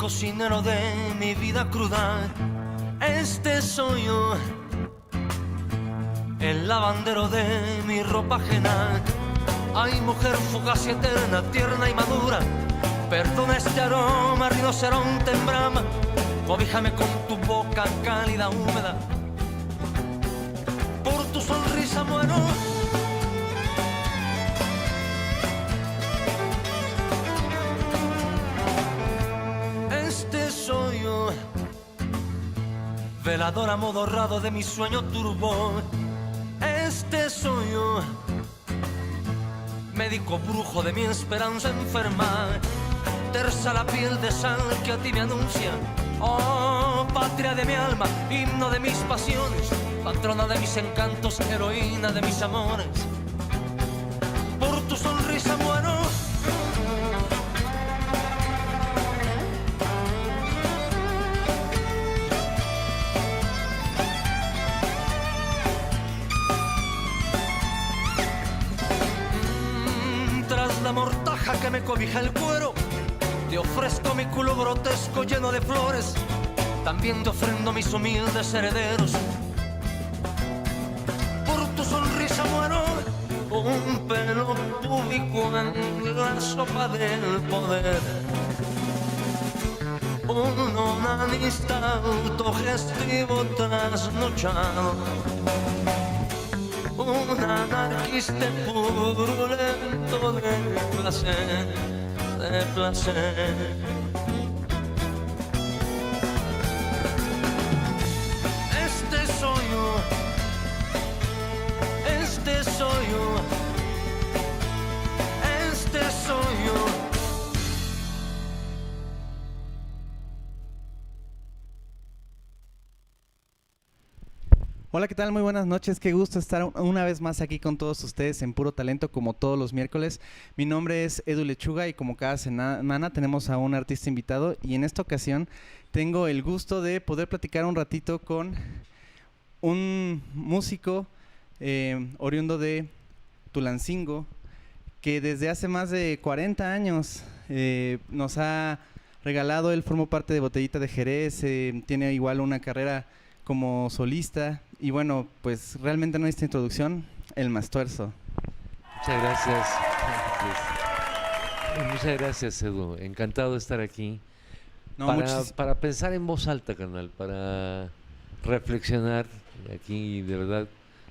cocinero de mi vida cruda. Este soy yo, el lavandero de mi ropa ajena. Ay, mujer fugaz y eterna, tierna y madura, perdona este aroma, rinoceronte en brama. Cobíjame con tu boca cálida, húmeda. Por tu sonrisa muero. Este soy yo, velador amodorrado de mi sueño turbo. Este soy yo, médico brujo de mi esperanza enferma. Tersa la piel de sal que a ti me anuncia. Oh, patria de mi alma, himno de mis pasiones, patrona de mis encantos, heroína de mis amores. Por tu sonrisa muero. Tras la mortaja que me cobija el cuero, te ofrezco mi culo grotesco lleno de flores. También te ofrendo mis humildes herederos. Por tu sonrisa muero. Un pelo público en la sopa del poder. Un onanista autogestivo trasnochado. Un anarquista purulento de placer, de placer. Este soy yo, este soy yo, este soy yo. Hola, ¿qué tal? Muy buenas noches. Qué gusto estar una vez más aquí con todos ustedes en Puro Talento, como todos los miércoles. Mi nombre es Edu Lechuga y como cada semana tenemos a un artista invitado, y en esta ocasión tengo el gusto de poder platicar un ratito con un músico oriundo de Tulancingo, que desde hace más de 40 años nos ha regalado. Él formó parte de Botellita de Jerez, tiene igual una carrera como solista. Y bueno, pues realmente en esta introducción, el Mastuerzo. Muchas gracias. Muchas gracias, Edu. Encantado de estar aquí. No, para pensar en voz alta, carnal, para reflexionar aquí, de verdad,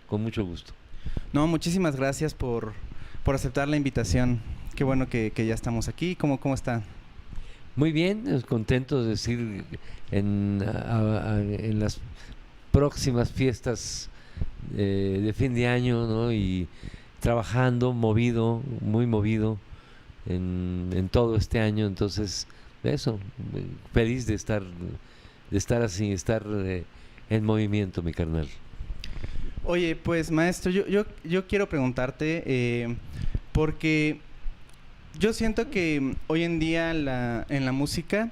con mucho gusto. No, muchísimas gracias por aceptar la invitación. Qué bueno que ya estamos aquí. ¿Cómo está? Muy bien, contento de decir en las próximas fiestas de fin de año, ¿no? Y trabajando, movido, muy movido en todo este año. Entonces, eso, feliz de estar así, estar en movimiento, mi carnal. Oye, pues maestro, yo quiero preguntarte, porque yo siento que hoy en día en la música,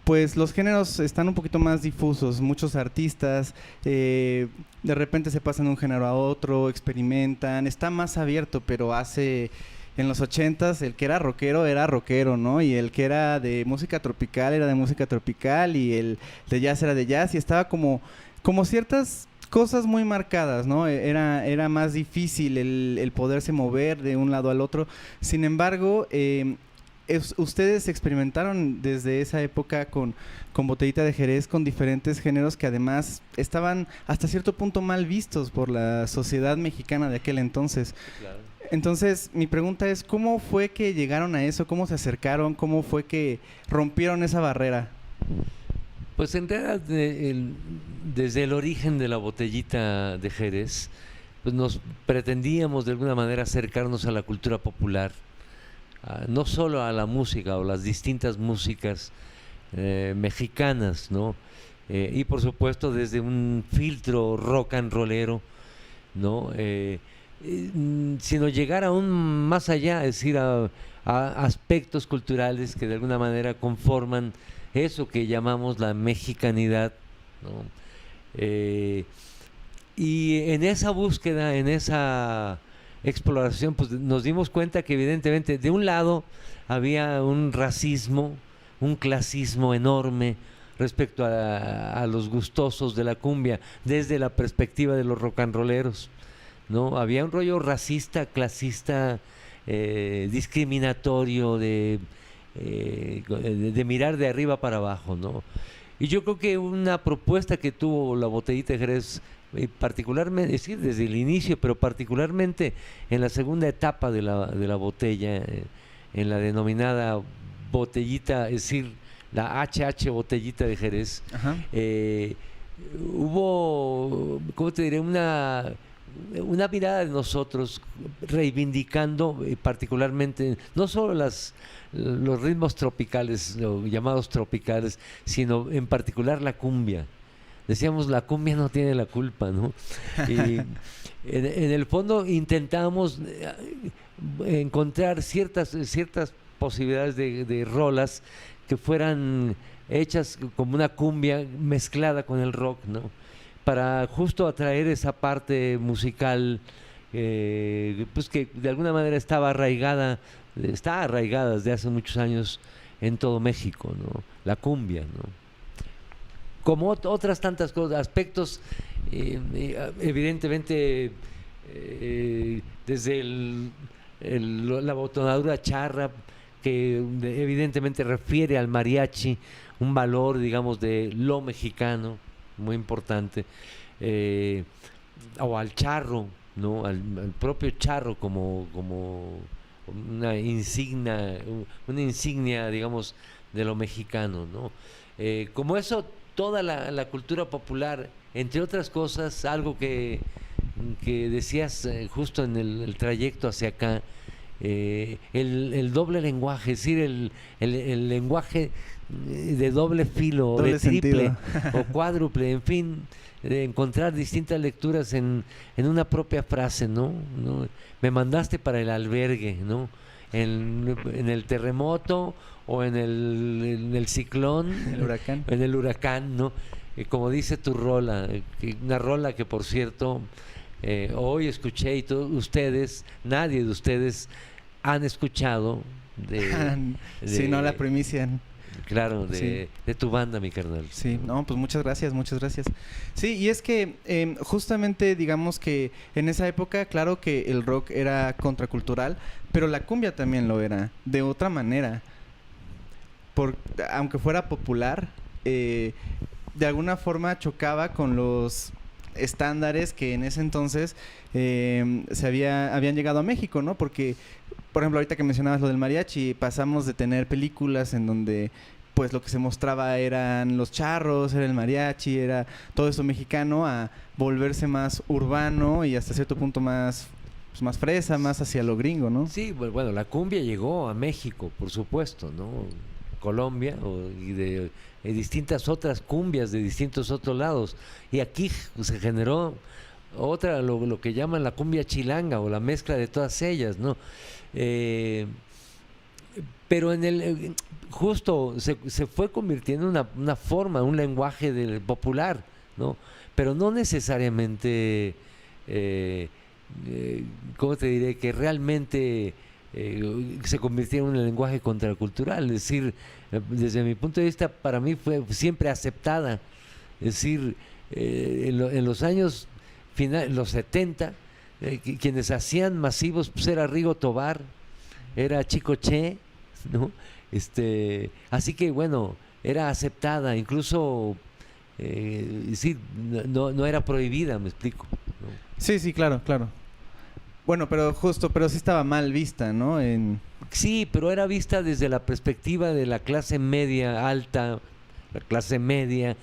pues los géneros están un poquito más difusos. Muchos artistas de repente se pasan de un género a otro, experimentan, está más abierto, pero en los 80s el que era rockero, ¿no? Y el que era de música tropical era de música tropical, y el de jazz era de jazz, y estaba como ciertas cosas muy marcadas, ¿no? Era más difícil el poderse mover de un lado al otro. Sin embargo, ustedes experimentaron desde esa época con Botellita de Jerez, con diferentes géneros que además estaban hasta cierto punto mal vistos por la sociedad mexicana de aquel entonces. Claro. Entonces, mi pregunta es, ¿cómo fue que llegaron a eso? ¿Cómo se acercaron? ¿Cómo fue que rompieron esa barrera? Pues en realidad, desde el origen de la Botellita de Jerez, pues nos pretendíamos de alguna manera acercarnos a la cultura popular, no solo a la música o las distintas músicas mexicanas, ¿no? Y por supuesto desde un filtro rock and rollero, ¿no? Sino llegar aún más allá, es decir, a aspectos culturales que de alguna manera conforman eso que llamamos la mexicanidad, ¿no? Y en esa búsqueda, en esa exploración, pues nos dimos cuenta que evidentemente de un lado había un racismo un clasismo enorme respecto a los gustosos de la cumbia, desde la perspectiva de los rock and rolleros, ¿no? Había un rollo racista, clasista, discriminatorio, de mirar de arriba para abajo, ¿no? Y yo creo que una propuesta que tuvo la Botellita de Jerez, particularmente, es decir, desde el inicio, pero particularmente en la segunda etapa de la botella, en la denominada botellita, es decir, la HH Botellita de Jerez, hubo, ¿cómo te diré? Una mirada de nosotros reivindicando particularmente no solo los ritmos tropicales, los llamados tropicales, sino en particular la cumbia. Decíamos, la cumbia no tiene la culpa, ¿no? Y en el fondo intentamos encontrar ciertas posibilidades de rolas que fueran hechas como una cumbia mezclada con el rock, ¿no? Para justo atraer esa parte musical, pues que de alguna manera está arraigada desde hace muchos años en todo México, ¿no? La cumbia, ¿no? Como otras tantas cosas, aspectos, evidentemente, desde la botonadura charra, que evidentemente refiere al mariachi, un valor, digamos, de lo mexicano, muy importante, o al charro, ¿no? Al propio charro como una insignia, digamos, de lo mexicano, ¿no? Como eso, toda la cultura popular, entre otras cosas, algo que decías justo en el trayecto hacia acá, el doble lenguaje, es decir, el lenguaje de doble filo, doble de triple sentido. o cuádruple, en fin, de encontrar distintas lecturas en una propia frase, ¿no? Me mandaste para el albergue, ¿no? En el terremoto o en el ciclón, en el huracán, ¿no? Como dice tu rola, una rola que, por cierto, hoy escuché, y todos nadie de ustedes han escuchado sí, no, la primicia. Claro, de tu banda, mi carnal. Sí, no, pues muchas gracias. Sí, y es que justamente digamos que en esa época, claro que el rock era contracultural, pero la cumbia también lo era, de otra manera. Aunque fuera popular, de alguna forma chocaba con los estándares que en ese entonces habían llegado a México, ¿no? Porque, por ejemplo, ahorita que mencionabas lo del mariachi, pasamos de tener películas en donde pues lo que se mostraba eran los charros, era el mariachi, era todo eso mexicano, a volverse más urbano y hasta cierto punto más fresa, más hacia lo gringo, ¿no? Sí, bueno, la cumbia llegó a México, por supuesto, ¿no? Colombia y de distintas otras cumbias de distintos otros lados, y aquí se generó otra, lo que llaman la cumbia chilanga, o la mezcla de todas ellas, ¿no? Pero justo se fue convirtiendo en una forma, un lenguaje popular, ¿no? Pero no necesariamente, ¿cómo te diré? Que realmente se convirtiera en un lenguaje contracultural. Es decir, desde mi punto de vista, para mí fue siempre aceptada. Es decir, en los años los 70, quienes hacían masivos, pues era Rigo Tobar, era Chico Che, ¿no? Así que bueno, era aceptada, incluso sí, no era prohibida, me explico, ¿no? Sí, claro. Bueno, pero sí estaba mal vista, ¿no? Sí, pero era vista desde la perspectiva de la clase media alta, la clase media,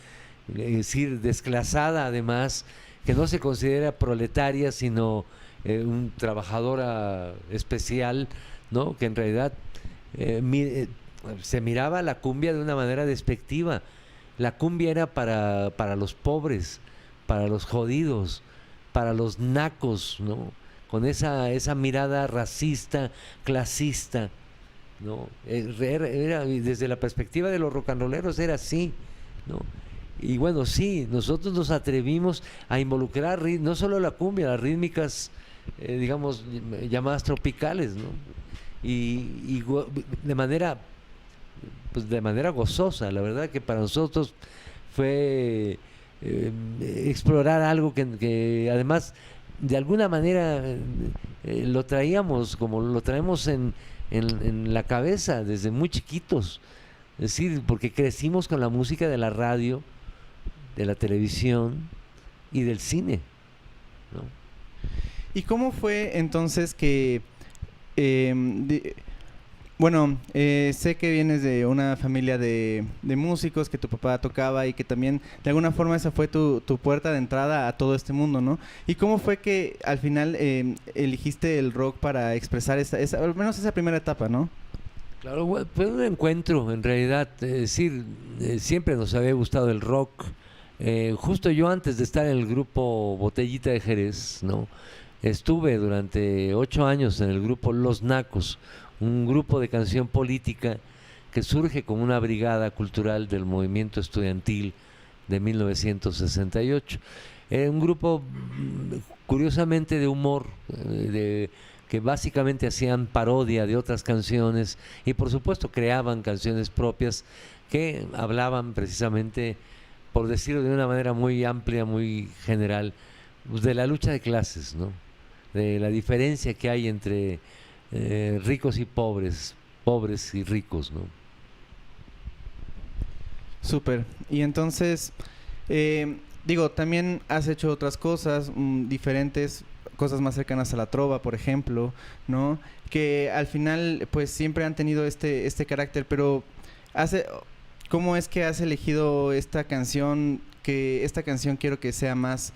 es decir, desclasada además, que no se considera proletaria, sino un trabajadora especial, ¿no? Que en realidad se miraba la cumbia de una manera despectiva. La cumbia era para los pobres, para los jodidos, para los nacos, ¿no? Con esa mirada racista, clasista, ¿no? Era, desde la perspectiva de los rock and rolleros era así, ¿no? Y bueno, sí, nosotros nos atrevimos a involucrar no solo la cumbia, las rítmicas, digamos, llamadas tropicales, ¿no? Y de manera pues de manera gozosa. La verdad que para nosotros fue explorar algo que además de alguna manera lo traíamos, como lo traemos en la cabeza desde muy chiquitos. Es decir, porque crecimos con la música de la radio, de la televisión y del cine, ¿no? ¿Y cómo fue entonces que, bueno, sé que vienes de una familia de músicos, que tu papá tocaba y que también de alguna forma esa fue tu puerta de entrada a todo este mundo, ¿no? ¿Y cómo fue que al final elegiste el rock para expresar al menos esa primera etapa, ¿no? Claro, fue un encuentro en realidad, es decir, siempre nos había gustado el rock. Justo yo antes de estar en el grupo Botellita de Jerez, ¿no? Estuve durante 8 años en el grupo Los Nacos, un grupo de canción política que surge como una brigada cultural del movimiento estudiantil de 1968. Era un grupo curiosamente de humor, que básicamente hacían parodia de otras canciones y por supuesto creaban canciones propias que hablaban precisamente, por decirlo de una manera muy amplia, muy general, pues de la lucha de clases, ¿no? De la diferencia que hay entre ricos y pobres, pobres y ricos, ¿no? Súper. Y entonces, digo, también has hecho otras cosas diferentes, cosas más cercanas a la trova, por ejemplo, ¿no? Que al final, pues siempre han tenido este carácter, pero ¿cómo es que has elegido esta canción? Que esta canción quiero que sea más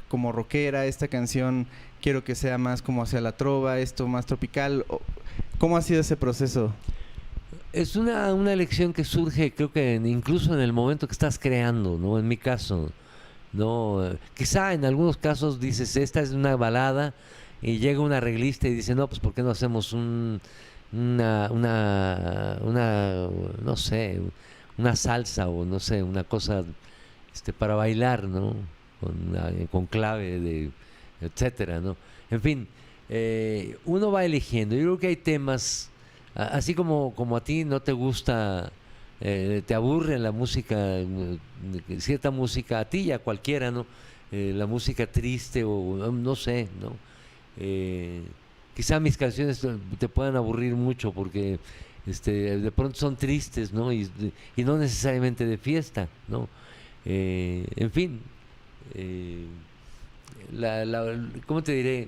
como rockera, esta canción quiero que sea más como hacia la trova, esto más tropical. ¿Cómo ha sido ese proceso? Es una elección que surge, creo que incluso en el momento que estás creando, ¿no? En mi caso, ¿no? Quizá en algunos casos dices, esta es una balada, y llega un arreglista y dice, no, pues ¿por qué no hacemos una no sé, una salsa o no sé, una cosa para bailar, ¿no? Con clave de etcétera, ¿no? En fin, uno va eligiendo. Yo creo que hay temas, así como a ti no te gusta, te aburre la música, cierta música, a ti y a cualquiera, ¿no? La música triste o no sé, ¿no? Quizá mis canciones te puedan aburrir mucho porque de pronto son tristes, ¿no? Y no necesariamente de fiesta, ¿no? En fin, ¿cómo te diré?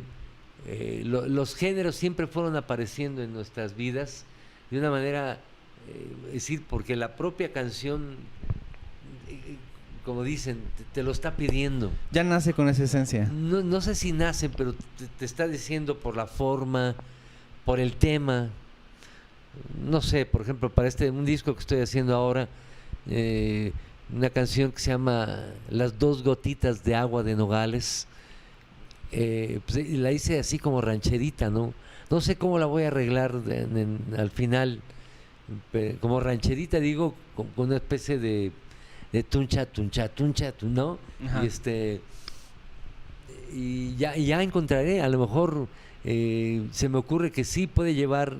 Los géneros siempre fueron apareciendo en nuestras vidas de una manera, es decir, porque la propia canción, como dicen, te lo está pidiendo. Ya nace con esa esencia. No sé si nace, pero te está diciendo por la forma, por el tema. No sé, por ejemplo, para un disco que estoy haciendo ahora, una canción que se llama Las 2 gotitas de agua de Nogales, pues la hice así como rancherita, ¿no? No sé cómo la voy a arreglar al final, como rancherita, digo, con una especie de tuncha, ¿no? Ajá. Y ya encontraré, a lo mejor se me ocurre que sí puede llevar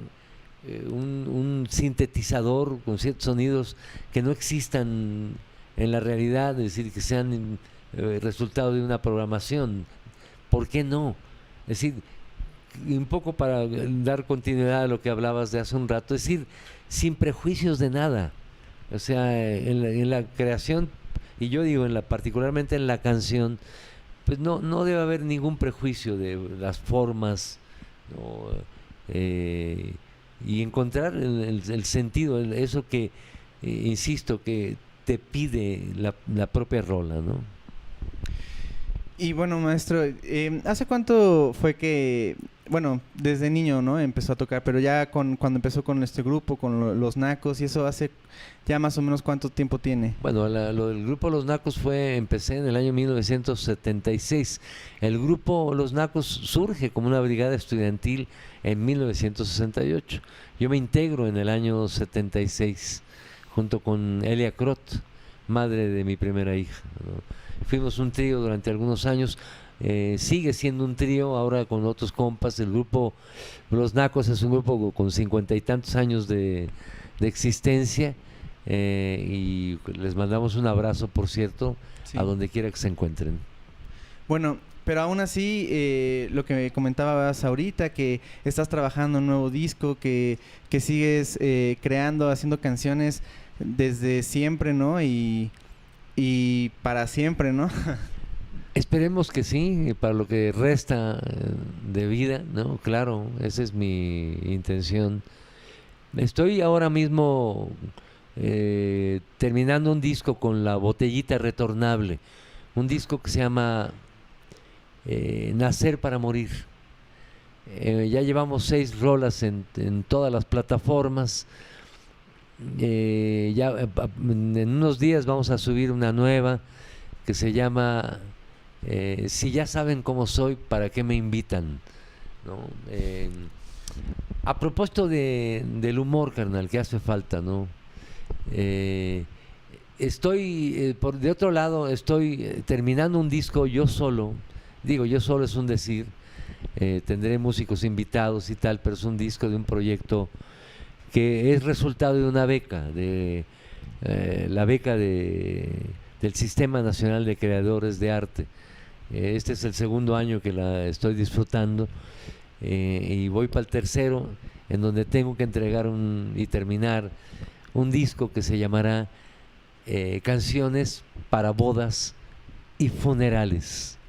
un sintetizador con ciertos sonidos que no existan en la realidad, es decir, que sean resultado de una programación. ¿Por qué no? Es decir, un poco para dar continuidad a lo que hablabas de hace un rato, es decir, sin prejuicios de nada. O sea, en la creación, y yo digo particularmente en la canción, pues no debe haber ningún prejuicio de las formas, ¿no? Y encontrar el sentido, eso que, insisto, que te pide la propia rola, ¿no? Y bueno, maestro, ¿hace cuánto fue que, bueno, desde niño, ¿no? Empezó a tocar, pero ya cuando empezó con este grupo, con los Nacos, y eso hace ya más o menos cuánto tiempo tiene? Bueno, lo del grupo Los Nacos empecé en el año 1976. El grupo Los Nacos surge como una brigada estudiantil en 1968. Yo me integro en el año 76 junto con Elia Crot, madre de mi primera hija, ¿no? Fuimos un trío durante algunos años, sigue siendo un trío ahora con otros compas. El grupo Los Nacos es un grupo con 50 y tantos años de existencia, y les mandamos un abrazo, por cierto, Sí. a donde quiera que se encuentren. Bueno, pero aún así, lo que me comentabas ahorita, que estás trabajando en un nuevo disco, que sigues creando, haciendo canciones desde siempre, ¿no? Y para siempre, ¿no? Esperemos que sí, para lo que resta de vida, ¿no? Claro, esa es mi intención. Estoy ahora mismo terminando un disco con La Botellita Retornable, un disco que se llama Nacer para Morir. Ya llevamos 6 rolas en todas las plataformas. En unos días vamos a subir una nueva que se llama Si ya saben cómo soy, ¿para qué me invitan? ¿No? A propósito del humor, carnal, que hace falta, ¿no? Estoy, de otro lado, estoy terminando un disco yo solo. Digo, yo solo es un decir. Tendré músicos invitados y tal, pero es un disco de un proyecto que es resultado de una beca, de la beca del Sistema Nacional de Creadores de Arte. Este es el segundo año que la estoy disfrutando y voy para el tercero, en donde tengo que entregar y terminar un disco que se llamará Canciones para Bodas y Funerales.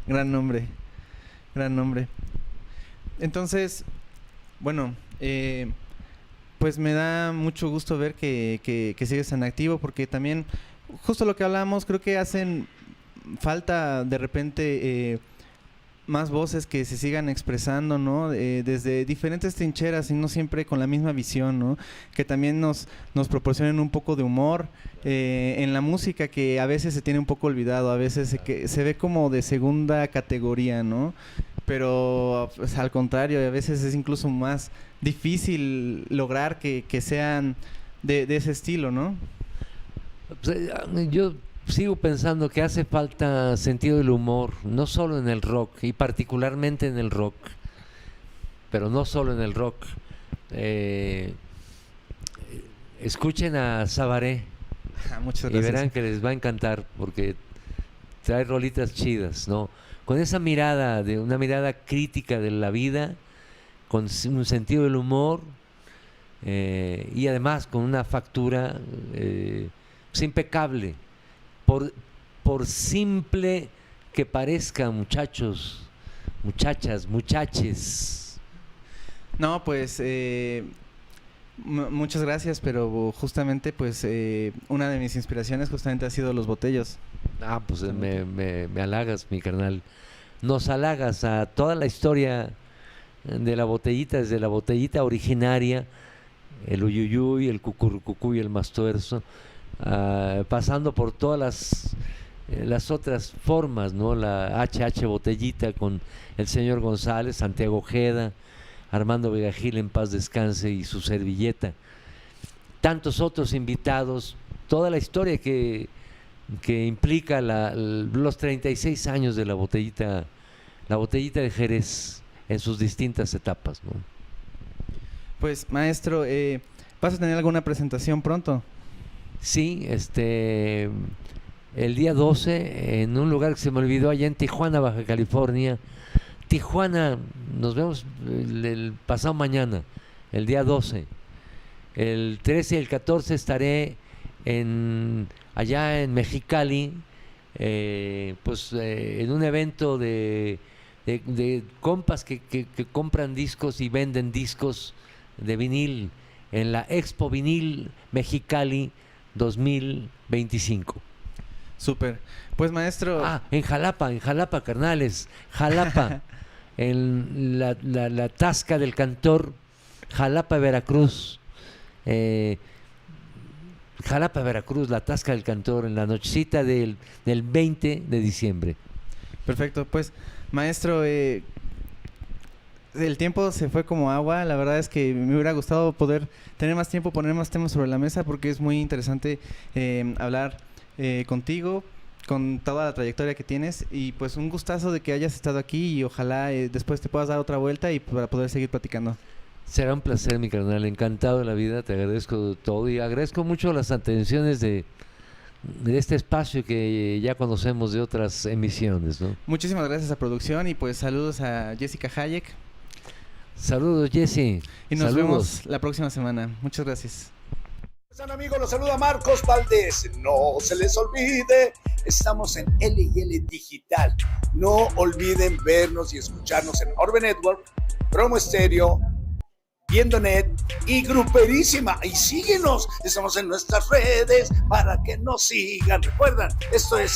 Gran nombre, gran nombre. Entonces, bueno, pues me da mucho gusto ver que sigues tan activo, porque también, justo lo que hablamos, creo que hacen falta de repente más voces que se sigan expresando, ¿no? Desde diferentes trincheras y no siempre con la misma visión, ¿no? Que también nos proporcionen un poco de humor en la música, que a veces se tiene un poco olvidado, a veces se ve como de segunda categoría, ¿no? Pero pues, al contrario, a veces es incluso más difícil lograr que sean de ese estilo, ¿no? Yo sigo pensando que hace falta sentido del humor, no solo en el rock, y particularmente en el rock, pero no solo en el rock. Escuchen a Sabaré Muchas y gracias. verán que les va a encantar, porque trae rolitas chidas, ¿no? Con esa mirada, una mirada crítica de la vida, con un sentido del humor, y además con una factura pues, impecable. Por simple que parezca, muchachos, muchachas, muchaches. No, pues muchas gracias, pero justamente pues una de mis inspiraciones justamente ha sido Los Botellos. Pues me halagas, mi carnal. Nos halagas a toda la historia de la botellita, desde la botellita originaria, el uyuyuy, el cucurrucucuy, el mastuerzo, pasando por todas las otras formas, ¿no? La HH Botellita con el señor González, Santiago Ojeda, Armando Vega Gil, en paz descanse, y su servilleta. Tantos otros invitados, toda la historia que implica los 36 años de la botellita de Jerez en sus distintas etapas, ¿no? Pues maestro, ¿vas a tener alguna presentación pronto? Sí, el día 12 en un lugar que se me olvidó, allá en Tijuana, Baja California. Tijuana, nos vemos el pasado mañana, el día 12. El 13 y el 14 estaré allá en Mexicali, en un evento de compas que compran discos y venden discos de vinil, en la Expo Vinil Mexicali 2025. Súper. Pues maestro... En Jalapa, carnales. Jalapa, en la Tasca del Cantor, Jalapa, Veracruz. Jalapa, Veracruz, la Tasca del Cantor, en la nochecita del 20 de diciembre. Perfecto, pues maestro, el tiempo se fue como agua. La verdad es que me hubiera gustado poder tener más tiempo, poner más temas sobre la mesa, porque es muy interesante hablar contigo, con toda la trayectoria que tienes, y pues un gustazo de que hayas estado aquí, y ojalá después te puedas dar otra vuelta y para poder seguir platicando. Será un placer, mi carnal, encantado de la vida, te agradezco todo y agradezco mucho las atenciones de este espacio que ya conocemos de otras emisiones, ¿no? Muchísimas gracias a producción y pues saludos a Jessica Hayek. Saludos, Jesse. Y nos Saludos. vemos la próxima semana. Muchas gracias. Amigos, los saluda Marcos Valdés. No se les olvide, estamos en L&L Digital. No olviden vernos y escucharnos en Orbe Network, Promo Estéreo, Viendonet y Gruperísima. Y síguenos, estamos en nuestras redes para que nos sigan. Recuerdan, esto es